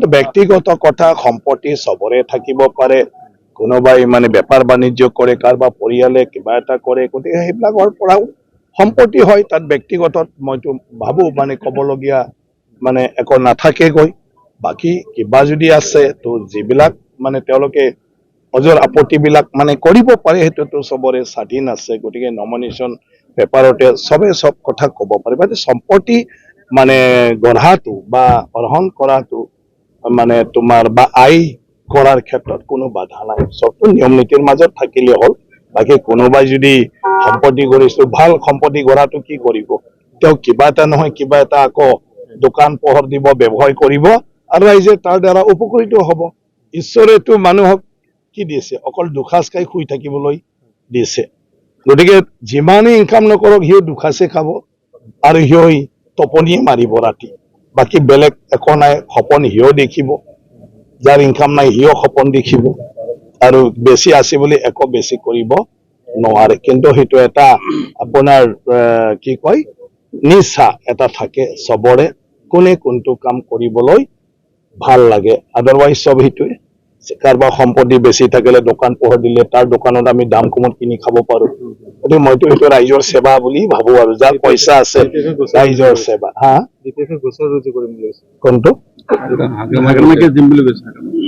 ব্যক্তিগত কথা সম্পত্তি সবৰে থাকিব পাৰে কোনোবাই মানে বেপাৰ বাণিজ্য কৰে কাৰোবাৰ পৰিয়ালে কিবা এটা কৰে গতিকে সেইবিলাকৰ পৰাও সম্পত্তি হয় তাত ব্যক্তিগত মইতো ভাবো মানে ক'বলগীয়া মানে একো নাথাকেগৈ বাকী কিবা যদি আছে তো যিবিলাক মানে তেওঁলোকে অজৰ আপত্তিবিলাক মানে কৰিব পাৰে সেইটোতো সবৰে স্বাধীন আছে গতিকে নমিনেশ্যন পেপাৰতে সবে সব কথা ক'ব পাৰে মানে সম্পত্তি মানে গঢ়াটো বা গ্ৰহণ কৰাটো মানে তোমাৰ বা আই কৰাৰ ক্ষেত্ৰত কোনো বাধা নাই সবটো নিয়ম নীতিৰ মাজত থাকিলে হ'ল বাকী কোনোবাই যদি সম্পত্তি কৰিছো ভাল সম্পত্তি গঢ়াটো কি কৰিব তেওঁ কিবা এটা নহয় কিবা এটা আকৌ দোকান পোহৰ দিব ব্যৱসায় কৰিব আৰু ৰাইজে তাৰ দ্বাৰা উপকৃত হ'ব ঈশ্বৰেতো মানুহক কি দিছে অকল দুসাজ খাই শুই থাকিবলৈ দিছে গতিকে যিমানেই ইনকাম নকৰক সিও দুসাজে খাব আৰু সিও টোপনিয়ে মাৰিব ৰাতি বাকী বেলেগ একো নাই সপোন সিও দেখিব যাৰ ইনকাম নাই সিও সপোন দেখিব আৰু বেছি আছে বুলি একো বেছি কৰিব নোৱাৰে কিন্তু সেইটো এটা আপোনাৰ কি কয় নিচা এটা থাকে সবৰে কোনে কোনটো কাম কৰিবলৈ ভাল লাগে আদাৰৱাইজ সব সেইটোৱে কাৰোবাৰ সম্পত্তি বেছি থাকিলে দোকান পোহৰ দিলে তাৰ দোকানত আমি দাম কমত কিনি খাব পাৰো গতিকে মইতো সেইটো ৰাইজৰ সেৱা বুলি ভাবো আৰু যাৰ পইচা আছে ৰাইজৰ সেৱা হা কোনটো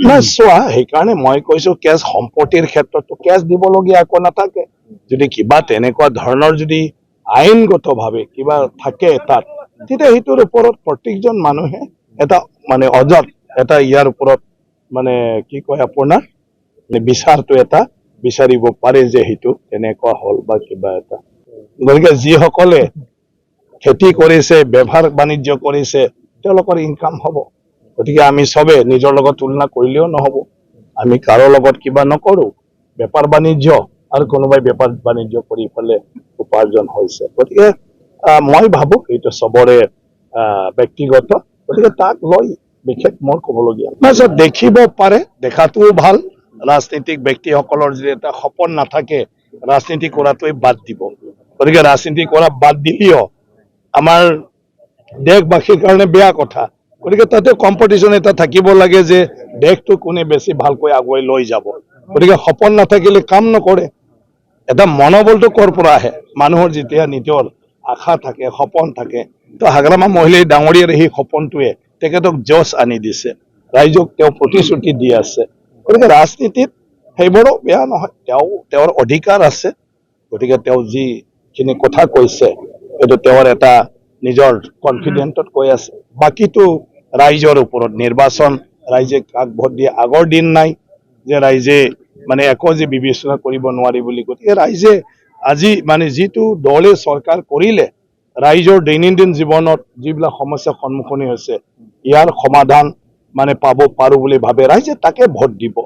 নাই চোৱা সেইকাৰণে মই কৈছো কেছ সম্পত্তিৰ ক্ষেত্ৰতো কেছ দিবলগীয়া একো নাথাকে যদি কিবা তেনেকুৱা ধৰণৰ যদি আইনগতভাৱে কিবা থাকে তাত তেতিয়া সেইটোৰ ওপৰত প্ৰত্যেকজন মানুহে এটা মানে অজত এটা ইয়াৰ ওপৰত মানে কি কয় আপোনাৰ বিচাৰটো এটা বিচাৰিব পাৰে যে সেইটো তেনেকুৱা হ'ল বা কিবা এটা গতিকে যিসকলে খেতি কৰিছে ব্যৱহাৰ বাণিজ্য কৰিছে তেওঁলোকৰ ইনকাম হ'ব গতিকে আমি সবে নিজৰ লগত তুলনা কৰিলেও নহ'ব আমি কাৰো লগত কিবা নকৰো বেপাৰ বাণিজ্য আৰু কোনোবাই বেপাৰ বাণিজ্য কৰি পেলে উপাৰ্জন হৈছে গতিকে মই ভাবো এইটো সবৰে ব্যক্তিগত গতিকে তাক লৈ বিশেষ মোৰ ক'বলগীয়া নাই দেখিব পাৰে দেখাটোও ভাল ৰাজনীতিক ব্যক্তিসকলৰ যদি এটা সপোন নাথাকে ৰাজনীতি কৰাটোৱে বাদ দিব গতিকে ৰাজনীতি কৰা বাদ দিলেও আমাৰ দেশবাসীৰ কাৰণে বেয়া কথা গতিকে তাতে কম্পিটিশ্যন এটা থাকিব লাগে যে দেশটো কোনে বেছি ভালকৈ আগুৱাই লৈ যাব গতিকে সপোন নাথাকিলে কাম নকৰে এটা মনোবলটো ক'ৰ পৰা আহে মানুহৰ যেতিয়া নিজৰ আশা থাকে সপোন থাকে তো হাগ্ৰামা মহিলাই ডাঙৰীয়াৰ সেই সপোনটোৱে তেখেতক জছ আনি দিছে ৰাইজক তেওঁ প্ৰতিশ্ৰুতি দি আছে গতিকে ৰাজনীতিত সেইবোৰো বেয়া নহয় তেওঁৰ অধিকাৰ আছে গতিকে তেওঁ যিখিনি কথা কৈছে এইটো তেওঁৰ এটা নিজৰ কনফিডেন্টত কৈ আছে বাকীটো ৰাইজৰ ওপৰত নিৰ্বাচন ৰাইজে কাক ভোট দিয়ে আগৰ দিন নাই যে ৰাইজে মানে একো যে বিবেচনা কৰিব নোৱাৰি বুলি গতিকে ৰাইজে আজি মানে যিটো দলে চৰকাৰ কৰিলে ৰাইজৰ দৈনন্দিন জীৱনত যিবিলাক সমস্যাৰ সন্মুখীন হৈছে ইয়াৰ সমাধান মানে পাব পাৰো বুলি ভাবে ৰাইজে তাকে ভোট দিব